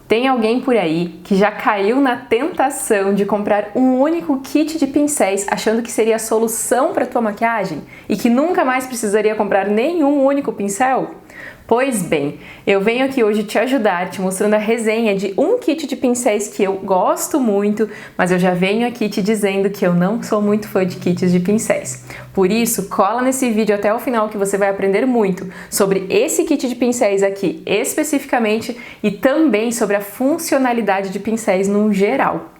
Tem alguém por aí que já caiu na tentação de comprar um único kit de pincéis achando que seria a solução para tua maquiagem e que nunca mais precisaria comprar nenhum único pincel? Pois bem, eu venho aqui hoje te ajudar, te mostrando a resenha de um kit de pincéis que eu gosto muito, mas eu já venho aqui te dizendo que eu não sou muito fã de kits de pincéis. Por isso, cola nesse vídeo até o final que você vai aprender muito sobre esse kit de pincéis aqui especificamente e também sobre a funcionalidade de pincéis no geral.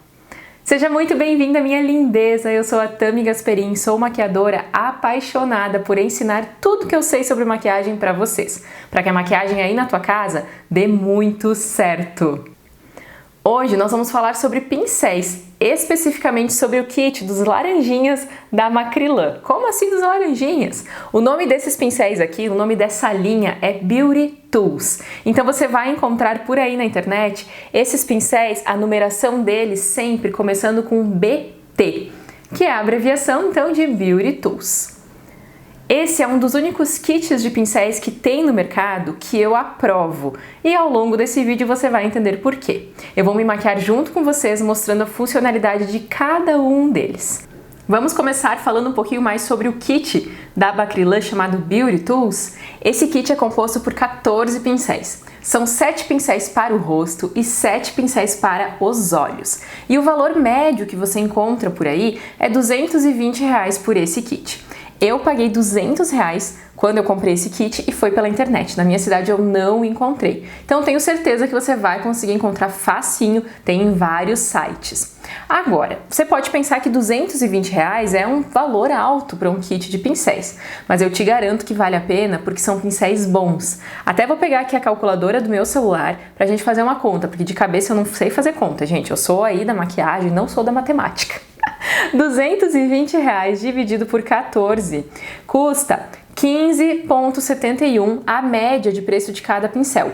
Seja muito bem-vinda, minha lindeza! Eu sou a Tami Gasperin, sou maquiadora apaixonada por ensinar tudo que eu sei sobre maquiagem para vocês, para que a maquiagem aí na tua casa dê muito certo. Hoje nós vamos falar sobre pincéis, especificamente sobre o kit dos laranjinhas da Macrylan. Como assim dos laranjinhas? O nome desses pincéis aqui, o nome dessa linha é Beauty Tools. Então você vai encontrar por aí na internet esses pincéis, a numeração deles sempre começando com BT, que é a abreviação então de Beauty Tools. Esse é um dos únicos kits de pincéis que tem no mercado que eu aprovo e ao longo desse vídeo você vai entender por quê. Eu vou me maquiar junto com vocês mostrando a funcionalidade de cada um deles. Vamos começar falando um pouquinho mais sobre o kit da Macrylan chamado Beauty Tools. Esse kit é composto por 14 pincéis. São 7 pincéis para o rosto e 7 pincéis para os olhos. E o valor médio que você encontra por aí é R$ 220 por esse kit. Eu paguei R$ 200 quando eu comprei esse kit e foi pela internet. Na minha cidade eu não encontrei. Então tenho certeza que você vai conseguir encontrar facinho, tem em vários sites. Agora, você pode pensar que R$ 220 é um valor alto para um kit de pincéis, mas eu te garanto que vale a pena porque são pincéis bons. Até vou pegar aqui a calculadora do meu celular para a gente fazer uma conta, porque de cabeça eu não sei fazer conta, gente. Eu sou aí da maquiagem, não sou da matemática. R$ 220 dividido por 14 custa 15,71 a média de preço de cada pincel.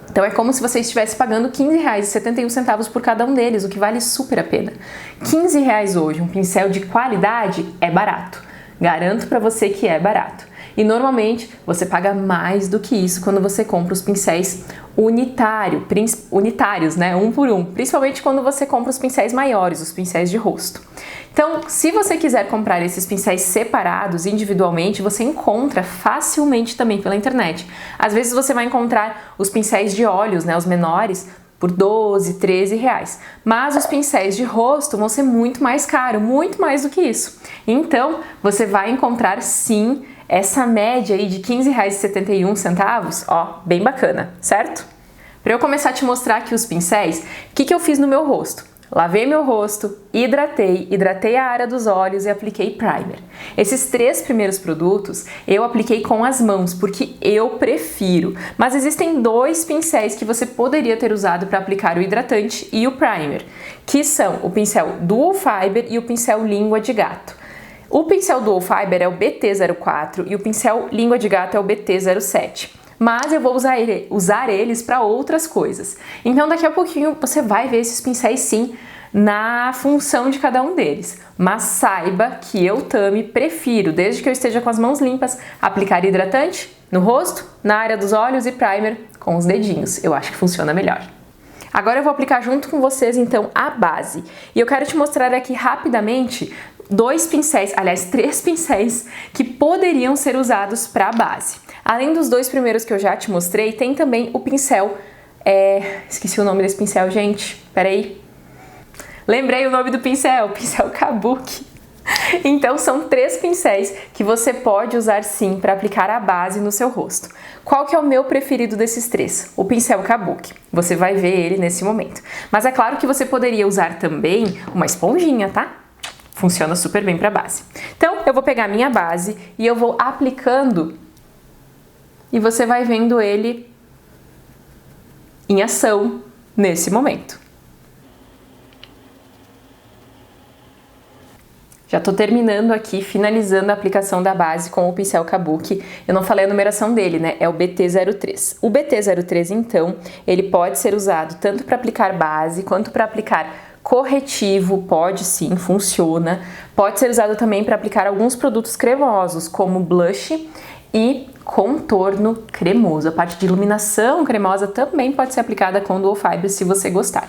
Então é como se você estivesse pagando R$ 15,71 por cada um deles, o que vale super a pena. R$ 15 hoje, um pincel de qualidade é barato. Garanto para você que é barato. E normalmente você paga mais do que isso quando você compra os pincéis unitários, né? Um por um. Principalmente quando você compra os pincéis maiores, os pincéis de rosto. Então, se você quiser comprar esses pincéis separados, individualmente, você encontra facilmente também pela internet. Às vezes você vai encontrar os pincéis de olhos, né? Os menores, por 12, 13 reais. Mas os pincéis de rosto vão ser muito mais caros, muito mais do que isso. Então, você vai encontrar sim essa média aí de R$ 15,71, ó, bem bacana, certo? Para eu começar a te mostrar aqui os pincéis, o que eu fiz no meu rosto? Lavei meu rosto, hidratei a área dos olhos e apliquei primer. Esses 3 primeiros produtos eu apliquei com as mãos, porque eu prefiro. Mas existem 2 pincéis que você poderia ter usado para aplicar o hidratante e o primer, que são o pincel Dual Fiber e o pincel Língua de Gato. O pincel Dual Fiber é o BT04 e o pincel Língua de Gato é o BT07. Mas eu vou usar eles para outras coisas. Então daqui a pouquinho você vai ver esses pincéis sim na função de cada um deles. Mas saiba que eu, Tami, prefiro, desde que eu esteja com as mãos limpas, aplicar hidratante no rosto, na área dos olhos e primer com os dedinhos. Eu acho que funciona melhor. Agora eu vou aplicar junto com vocês então a base. E eu quero te mostrar aqui rapidamente 2 pincéis, aliás 3 pincéis que poderiam ser usados para a base. Além dos 2 primeiros que eu já te mostrei, tem também o pincel, esqueci o nome desse pincel, gente, peraí. Lembrei o nome do pincel Kabuki. Então são 3 pincéis que você pode usar sim para aplicar a base no seu rosto. Qual que é o meu preferido desses 3? O pincel Kabuki. Você vai ver ele nesse momento. Mas é claro que você poderia usar também uma esponjinha, tá? Funciona super bem para base. Então eu vou pegar a minha base e eu vou aplicando e você vai vendo ele em ação nesse momento. Já tô terminando aqui, finalizando a aplicação da base com o pincel Kabuki. Eu não falei a numeração dele, né? É o BT03. O BT03, então, ele pode ser usado tanto para aplicar base quanto para aplicar corretivo, pode sim, funciona. Pode ser usado também para aplicar alguns produtos cremosos, como blush e contorno cremoso. A parte de iluminação cremosa também pode ser aplicada com Dual Fiber se você gostar.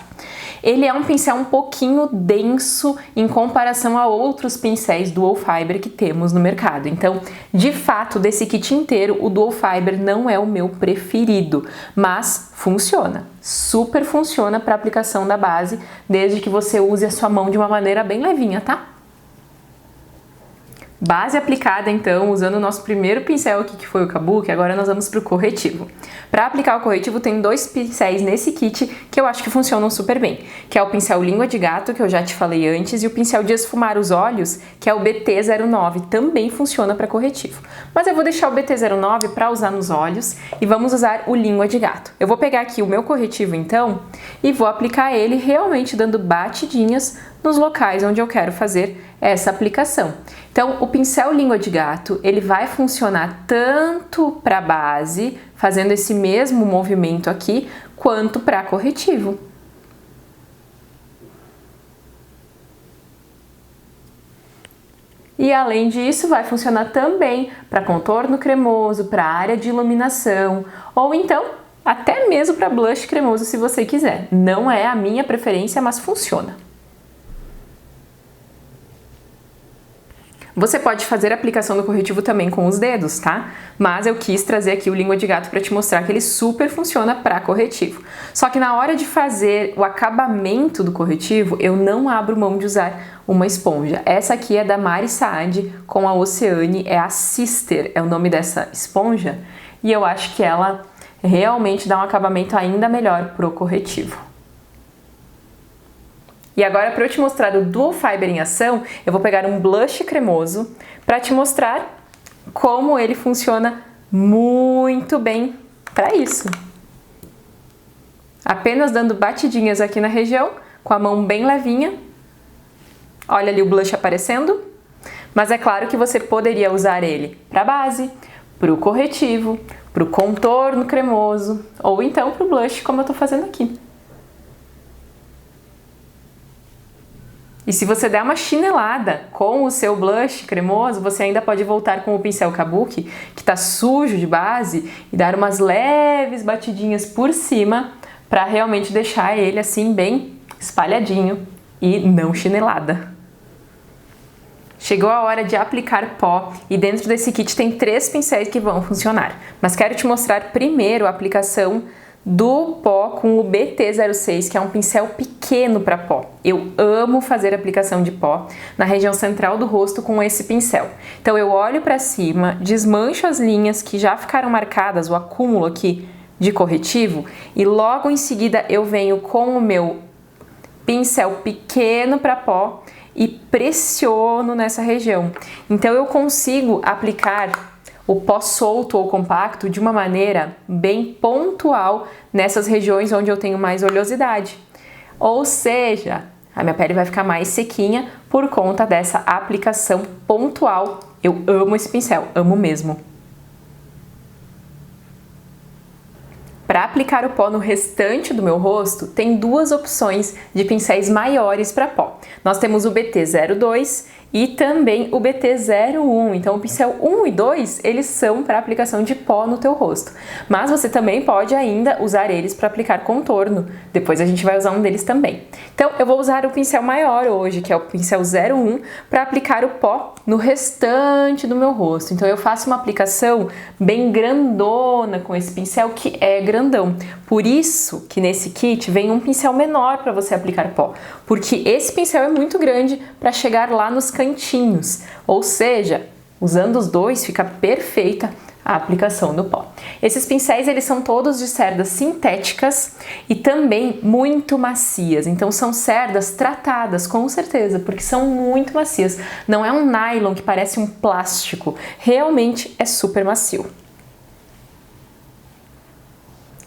Ele é um pincel um pouquinho denso em comparação a outros pincéis Dual Fiber que temos no mercado. Então, de fato, desse kit inteiro, o Dual Fiber não é o meu preferido, mas funciona. Super funciona para aplicação da base, desde que você use a sua mão de uma maneira bem levinha, tá? Base aplicada então, usando o nosso primeiro pincel aqui que foi o Kabuki, agora nós vamos para o corretivo. Para aplicar o corretivo tem dois pincéis nesse kit que eu acho que funcionam super bem, que é o pincel Língua de Gato, que eu já te falei antes, e o pincel de esfumar os olhos, que é o BT09, também funciona para corretivo. Mas eu vou deixar o BT09 para usar nos olhos e vamos usar o Língua de Gato. Eu vou pegar aqui o meu corretivo então e vou aplicar ele realmente dando batidinhas nos locais onde eu quero fazer essa aplicação. Então, o pincel Língua de Gato, ele vai funcionar tanto para a base, fazendo esse mesmo movimento aqui, quanto para corretivo. E além disso, vai funcionar também para contorno cremoso, para área de iluminação, ou então até mesmo para blush cremoso se você quiser. Não é a minha preferência, mas funciona. Você pode fazer a aplicação do corretivo também com os dedos, tá? Mas eu quis trazer aqui o Língua de Gato para te mostrar que ele super funciona para corretivo. Só que na hora de fazer o acabamento do corretivo, eu não abro mão de usar uma esponja. Essa aqui é da Mari Saad com a Oceane, é a Sister, é o nome dessa esponja. E eu acho que ela realmente dá um acabamento ainda melhor pro corretivo. E agora, para eu te mostrar o Dual Fiber em ação, eu vou pegar um blush cremoso para te mostrar como ele funciona muito bem para isso. Apenas dando batidinhas aqui na região, com a mão bem levinha. Olha ali o blush aparecendo. Mas é claro que você poderia usar ele para base, para o corretivo, para o contorno cremoso, ou então para o blush, como eu estou fazendo aqui. E se você der uma chinelada com o seu blush cremoso, você ainda pode voltar com o pincel Kabuki, que está sujo de base, e dar umas leves batidinhas por cima para realmente deixar ele assim bem espalhadinho e não chinelada. Chegou a hora de aplicar pó e dentro desse kit tem 3 pincéis que vão funcionar. Mas quero te mostrar primeiro a aplicação do pó com o BT06, que é um pincel pequeno para pó. Eu amo fazer aplicação de pó na região central do rosto com esse pincel. Então eu olho para cima, desmancho as linhas que já ficaram marcadas, o acúmulo aqui de corretivo, e logo em seguida eu venho com o meu pincel pequeno para pó e pressiono nessa região. Então eu consigo aplicar o pó solto ou compacto de uma maneira bem pontual nessas regiões onde eu tenho mais oleosidade. Ou seja, a minha pele vai ficar mais sequinha por conta dessa aplicação pontual. Eu amo esse pincel, amo mesmo. Para aplicar o pó no restante do meu rosto, tem 2 opções de pincéis maiores para pó. Nós temos o BT02 e também o BT01. Então, o pincel 1 e 2, eles são para aplicação de pó no teu rosto. Mas você também pode ainda usar eles para aplicar contorno. Depois a gente vai usar um deles também. Então, eu vou usar o pincel maior hoje, que é o pincel 01, para aplicar o pó no restante do meu rosto. Então, eu faço uma aplicação bem grandona com esse pincel, que é grandão. Por isso que nesse kit vem um pincel menor para você aplicar pó, porque esse pincel é muito grande para chegar lá nos cantinhos, ou seja, usando os dois fica perfeita a aplicação do pó. Esses pincéis, eles são todos de cerdas sintéticas e também muito macias, então são cerdas tratadas, com certeza, porque são muito macias. Não é um nylon que parece um plástico, realmente é super macio.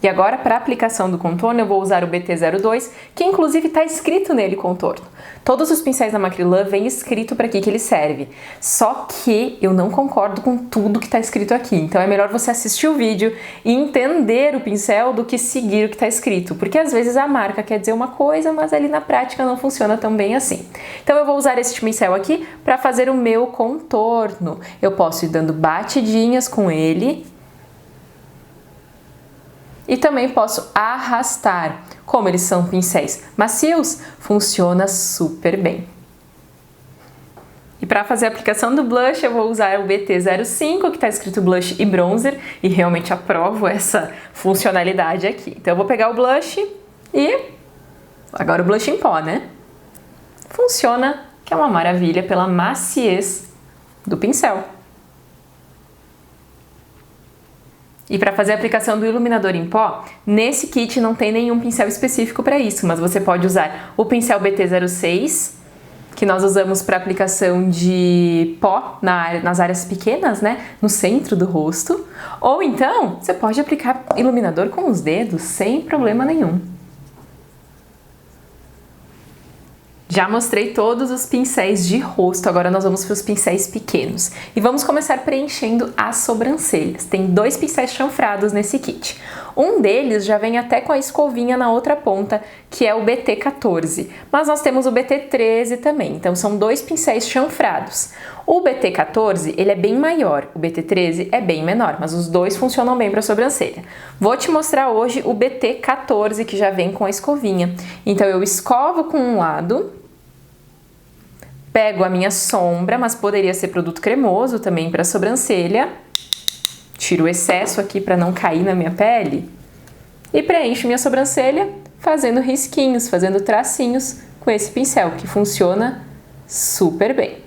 E agora, para a aplicação do contorno, eu vou usar o BT02, que inclusive está escrito nele contorno. Todos os pincéis da Macrylan vem escrito para que ele serve. Só que eu não concordo com tudo que está escrito aqui. Então é melhor você assistir o vídeo e entender o pincel do que seguir o que está escrito. Porque às vezes a marca quer dizer uma coisa, mas ali na prática não funciona tão bem assim. Então eu vou usar esse pincel aqui para fazer o meu contorno. Eu posso ir dando batidinhas com ele e também posso arrastar. Como eles são pincéis macios, funciona super bem. E para fazer a aplicação do blush, eu vou usar o BT05, que está escrito blush e bronzer, e realmente aprovo essa funcionalidade aqui. Então eu vou pegar o blush e agora o blush em pó, né? Funciona, que é uma maravilha pela maciez do pincel. E para fazer a aplicação do iluminador em pó, nesse kit não tem nenhum pincel específico para isso, mas você pode usar o pincel BT06, que nós usamos para aplicação de pó nas áreas pequenas, né, no centro do rosto, ou então você pode aplicar iluminador com os dedos sem problema nenhum. Já mostrei todos os pincéis de rosto, agora nós vamos para os pincéis pequenos. E vamos começar preenchendo as sobrancelhas. Tem 2 pincéis chanfrados nesse kit. Um deles já vem até com a escovinha na outra ponta, que é o BT14. Mas nós temos o BT13 também, então são 2 pincéis chanfrados. O BT14, ele é bem maior, o BT13 é bem menor, mas os dois funcionam bem para a sobrancelha. Vou te mostrar hoje o BT14, que já vem com a escovinha. Então eu escovo com um lado, pego a minha sombra, mas poderia ser produto cremoso também para a sobrancelha, tiro o excesso aqui para não cair na minha pele e preencho minha sobrancelha fazendo risquinhos, fazendo tracinhos com esse pincel, que funciona super bem.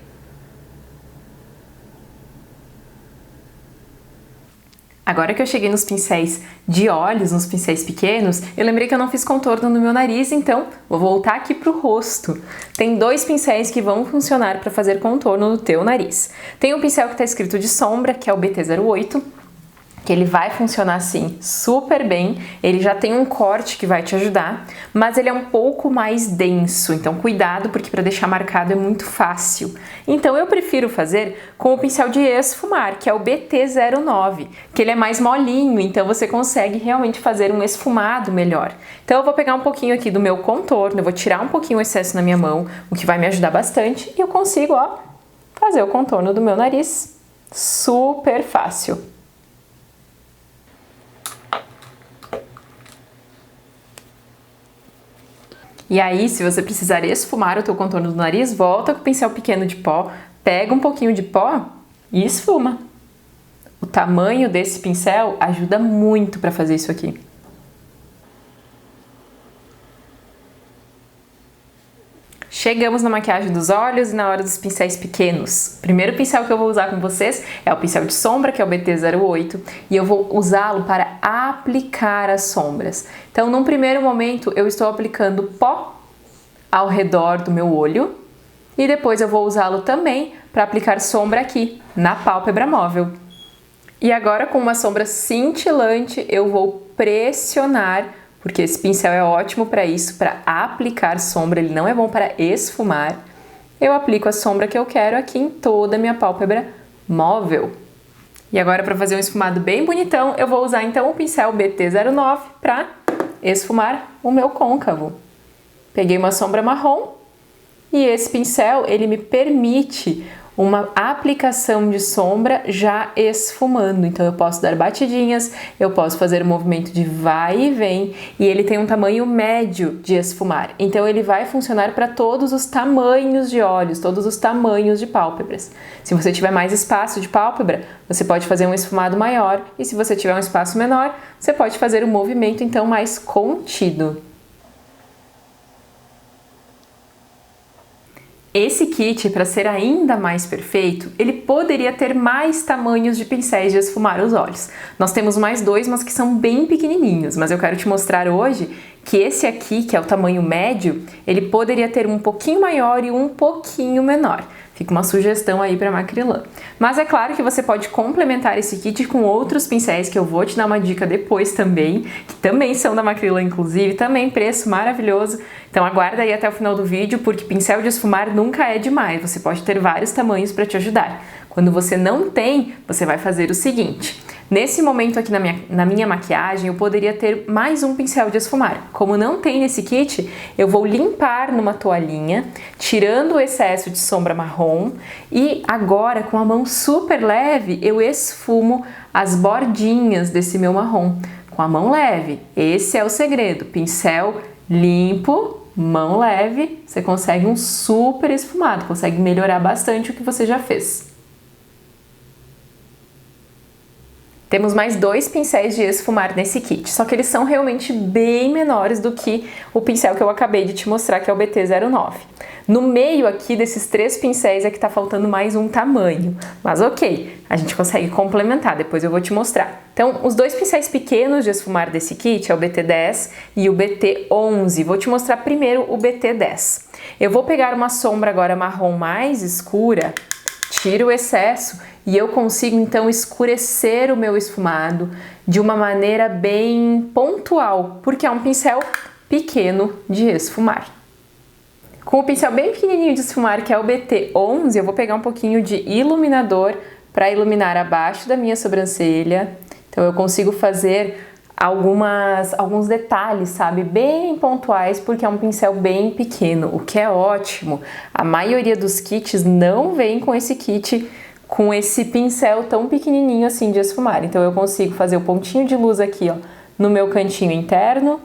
Agora que eu cheguei nos pincéis de olhos, nos pincéis pequenos, eu lembrei que eu não fiz contorno no meu nariz, então vou voltar aqui pro rosto. Tem 2 pincéis que vão funcionar para fazer contorno no teu nariz. Tem um pincel que está escrito de sombra, que é o BT08, que ele vai funcionar assim super bem, ele já tem um corte que vai te ajudar, mas ele é um pouco mais denso, então cuidado, porque para deixar marcado é muito fácil. Então eu prefiro fazer com o pincel de esfumar, que é o BT09, que ele é mais molinho, então você consegue realmente fazer um esfumado melhor. Então eu vou pegar um pouquinho aqui do meu contorno, eu vou tirar um pouquinho o excesso na minha mão, o que vai me ajudar bastante, e eu consigo, ó, fazer o contorno do meu nariz super fácil. E aí, se você precisar esfumar o teu contorno do nariz, volta com o pincel pequeno de pó, pega um pouquinho de pó e esfuma. O tamanho desse pincel ajuda muito para fazer isso aqui. Chegamos na maquiagem dos olhos e na hora dos pincéis pequenos. O primeiro pincel que eu vou usar com vocês é o pincel de sombra, que é o BT08, e eu vou usá-lo para aplicar as sombras. Então, num primeiro momento, eu estou aplicando pó ao redor do meu olho e depois eu vou usá-lo também para aplicar sombra aqui, na pálpebra móvel. E agora, com uma sombra cintilante, eu vou pressionar, porque esse pincel é ótimo para isso, para aplicar sombra, ele não é bom para esfumar. Eu aplico a sombra que eu quero aqui em toda a minha pálpebra móvel. E agora, para fazer um esfumado bem bonitão, eu vou usar então o pincel BT09 para esfumar o meu côncavo. Peguei uma sombra marrom e esse pincel, ele me permite uma aplicação de sombra já esfumando. Então eu posso dar batidinhas, eu posso fazer um movimento de vai e vem, e ele tem um tamanho médio de esfumar. Então ele vai funcionar para todos os tamanhos de olhos, todos os tamanhos de pálpebras. Se você tiver mais espaço de pálpebra, você pode fazer um esfumado maior, e se você tiver um espaço menor, você pode fazer um movimento então mais contido. Esse kit, para ser ainda mais perfeito, ele poderia ter mais tamanhos de pincéis de esfumar os olhos. Nós temos mais 2, mas que são bem pequenininhos, mas eu quero te mostrar hoje que esse aqui, que é o tamanho médio, ele poderia ter um pouquinho maior e um pouquinho menor. Fica uma sugestão aí para Macrylan. Mas é claro que você pode complementar esse kit com outros pincéis, que eu vou te dar uma dica depois também, que também são da Macrylan, inclusive, também preço maravilhoso. Então aguarda aí até o final do vídeo, porque pincel de esfumar nunca é demais, você pode ter vários tamanhos para te ajudar. Quando você não tem, você vai fazer o seguinte: nesse momento aqui na minha maquiagem, eu poderia ter mais um pincel de esfumar. Como não tem nesse kit, eu vou limpar numa toalhinha, tirando o excesso de sombra marrom, e agora, com a mão super leve, eu esfumo as bordinhas desse meu marrom, com a mão leve. Esse é o segredo. Pincel limpo, mão leve, você consegue um super esfumado, consegue melhorar bastante o que você já fez. Temos mais 2 pincéis de esfumar nesse kit, só que eles são realmente bem menores do que o pincel que eu acabei de te mostrar, que é o BT09. No meio aqui desses 3 pincéis é que tá faltando mais um tamanho, mas ok, a gente consegue complementar, depois eu vou te mostrar. Então, os 2 pincéis pequenos de esfumar desse kit é o BT10 e o BT11. Vou te mostrar primeiro o BT10. Eu vou pegar uma sombra agora marrom mais escura, tiro o excesso e eu consigo então escurecer o meu esfumado de uma maneira bem pontual, porque é um pincel pequeno de esfumar. Com o pincel bem pequenininho de esfumar, que é o BT11, eu vou pegar um pouquinho de iluminador para iluminar abaixo da minha sobrancelha. Então eu consigo fazer alguns detalhes, sabe, bem pontuais, porque é um pincel bem pequeno, o que é ótimo. A maioria dos kits não vem com esse kit, com esse pincel tão pequenininho assim de esfumar. Então eu consigo fazer o pontinho de luz aqui, ó, no meu cantinho interno,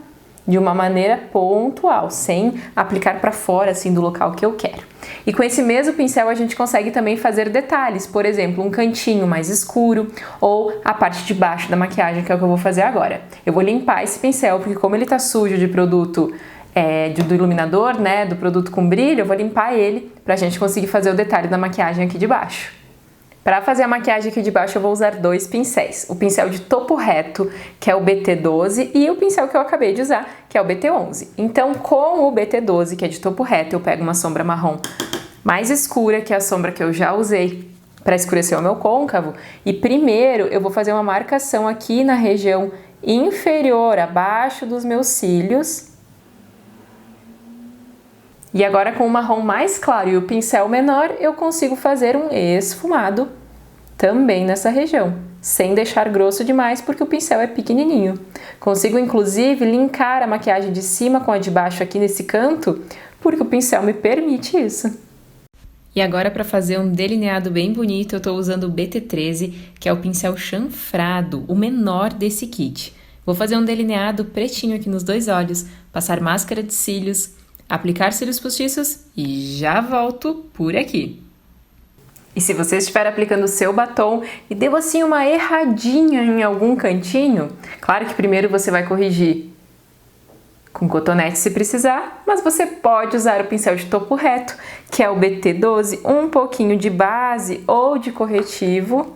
de uma maneira pontual, sem aplicar para fora assim do local que eu quero. E com esse mesmo pincel a gente consegue também fazer detalhes, por exemplo, um cantinho mais escuro ou a parte de baixo da maquiagem, que é o que eu vou fazer agora. Eu vou limpar esse pincel, porque como ele tá sujo de produto do iluminador, né, do produto com brilho, eu vou limpar ele pra gente conseguir fazer o detalhe da maquiagem aqui de baixo. Para fazer a maquiagem aqui de baixo eu vou usar 2 pincéis, o pincel de topo reto, que é o BT12, e o pincel que eu acabei de usar, que é o BT11. Então com o BT12, que é de topo reto, eu pego uma sombra marrom mais escura, que é a sombra que eu já usei para escurecer o meu côncavo, e primeiro eu vou fazer uma marcação aqui na região inferior, abaixo dos meus cílios. E agora com o marrom mais claro e o pincel menor, eu consigo fazer um esfumado também nessa região, sem deixar grosso demais, porque o pincel é pequenininho. Consigo inclusive linkar a maquiagem de cima com a de baixo aqui nesse canto, porque o pincel me permite isso. E agora para fazer um delineado bem bonito, eu estou usando o BT13, que é o pincel chanfrado, o menor desse kit. Vou fazer um delineado pretinho aqui nos 2 olhos, passar máscara de cílios, aplicar cílios postiços e já volto por aqui. E se você estiver aplicando o seu batom e deu assim uma erradinha em algum cantinho, claro que primeiro você vai corrigir com cotonete se precisar, mas você pode usar o pincel de topo reto, que é o BT12, um pouquinho de base ou de corretivo.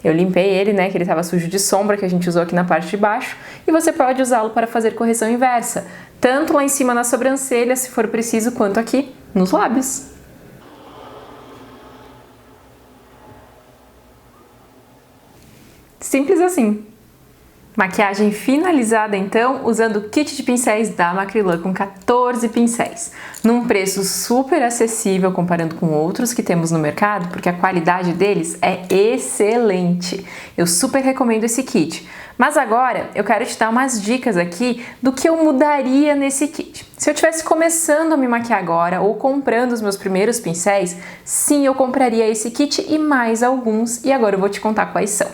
Eu limpei ele, né, que ele estava sujo de sombra, que a gente usou aqui na parte de baixo, e você pode usá-lo para fazer correção inversa, tanto lá em cima na sobrancelha, se for preciso, quanto aqui nos lábios. Simples assim. Maquiagem finalizada então, usando o kit de pincéis da Macrylan com 14 pincéis, num preço super acessível comparando com outros que temos no mercado, porque a qualidade deles é excelente. Eu super recomendo esse kit. Mas agora eu quero te dar umas dicas aqui do que eu mudaria nesse kit. Se eu estivesse começando a me maquiar agora ou comprando os meus primeiros pincéis, sim, eu compraria esse kit e mais alguns, e agora eu vou te contar quais são.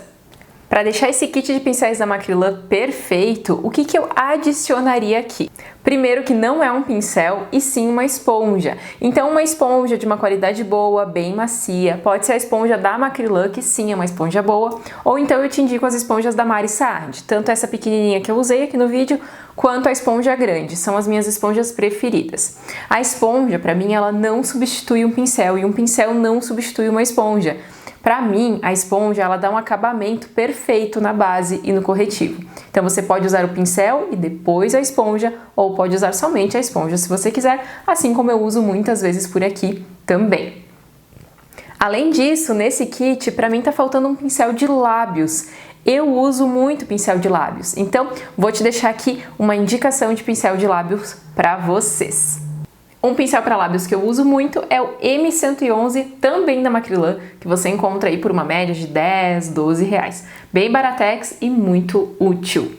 Para deixar esse kit de pincéis da Macrylan perfeito, o que eu adicionaria aqui? Primeiro que não é um pincel e sim uma esponja. Então uma esponja de uma qualidade boa, bem macia, pode ser a esponja da Macrylan, que sim é uma esponja boa, ou então eu te indico as esponjas da Mari Saad, tanto essa pequenininha que eu usei aqui no vídeo, quanto a esponja grande, são as minhas esponjas preferidas. A esponja, para mim, ela não substitui um pincel e um pincel não substitui uma esponja. Para mim, a esponja ela dá um acabamento perfeito na base e no corretivo. Então você pode usar o pincel e depois a esponja, ou pode usar somente a esponja se você quiser, assim como eu uso muitas vezes por aqui também. Além disso, nesse kit, para mim tá faltando um pincel de lábios. Eu uso muito pincel de lábios, então vou te deixar aqui uma indicação de pincel de lábios para vocês. Um pincel para lábios que eu uso muito é o M111, também da Macrylan, que você encontra aí por uma média de 10, 12 reais. Bem baratex e muito útil.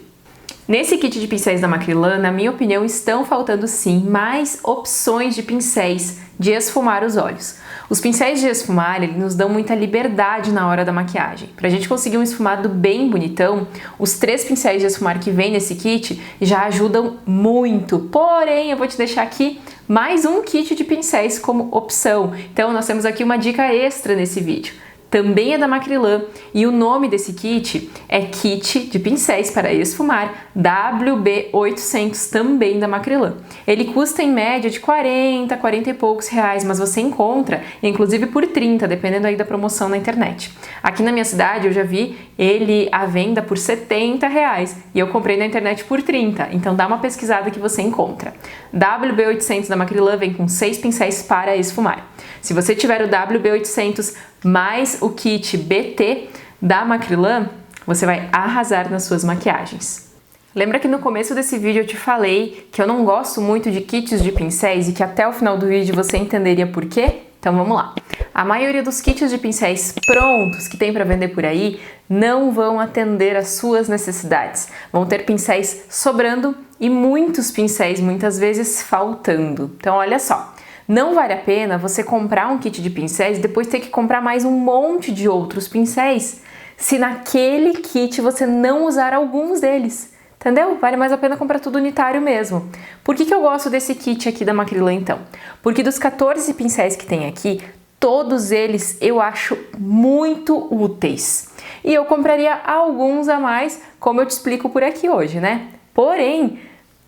Nesse kit de pincéis da Macrylan, na minha opinião, estão faltando sim mais opções de pincéis de esfumar os olhos. Os pincéis de esfumar, eles nos dão muita liberdade na hora da maquiagem. Pra gente conseguir um esfumado bem bonitão, os 3 pincéis de esfumar que vem nesse kit já ajudam muito. Porém, eu vou te deixar aqui mais um kit de pincéis como opção. Então, nós temos aqui uma dica extra nesse vídeo. Também é da Macrylan e o nome desse kit é Kit de Pincéis para Esfumar WB800, também da Macrylan. Ele custa em média de 40 e poucos reais, mas você encontra inclusive por 30, dependendo aí da promoção na internet. Aqui na minha cidade eu já vi ele à venda por 70 reais e eu comprei na internet por 30, então dá uma pesquisada que você encontra. WB800 da Macrylan vem com 6 pincéis para esfumar. Se você tiver o WB800 mais o kit BT da Macrylan, você vai arrasar nas suas maquiagens. Lembra que no começo desse vídeo eu te falei que eu não gosto muito de kits de pincéis e que até o final do vídeo você entenderia por quê? Então vamos lá. A maioria dos kits de pincéis prontos que tem para vender por aí não vão atender às suas necessidades. Vão ter pincéis sobrando e muitos pincéis muitas vezes faltando. Então olha só. Não vale a pena você comprar um kit de pincéis e depois ter que comprar mais um monte de outros pincéis se naquele kit você não usar alguns deles, entendeu? Vale mais a pena comprar tudo unitário mesmo. Por que eu gosto desse kit aqui da Macrylan então? Porque dos 14 pincéis que tem aqui, todos eles eu acho muito úteis. E eu compraria alguns a mais, como eu te explico por aqui hoje, né? Porém,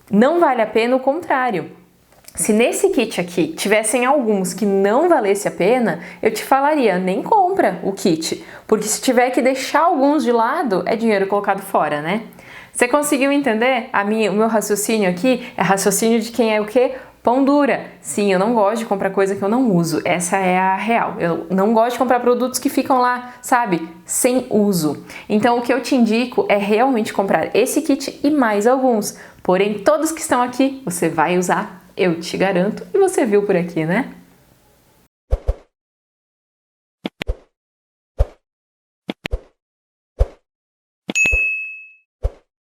não vale a pena o contrário. Se nesse kit aqui tivessem alguns que não valesse a pena, eu te falaria, nem compra o kit, porque se tiver que deixar alguns de lado, é dinheiro colocado fora, né? Você conseguiu entender? O meu raciocínio aqui é raciocínio de quem é o quê? Pão dura. Sim, eu não gosto de comprar coisa que eu não uso, essa é a real. Eu não gosto de comprar produtos que ficam lá, sabe, sem uso. Então o que eu te indico é realmente comprar esse kit e mais alguns. Porém, todos que estão aqui, você vai usar. Eu te garanto, e você viu por aqui, né?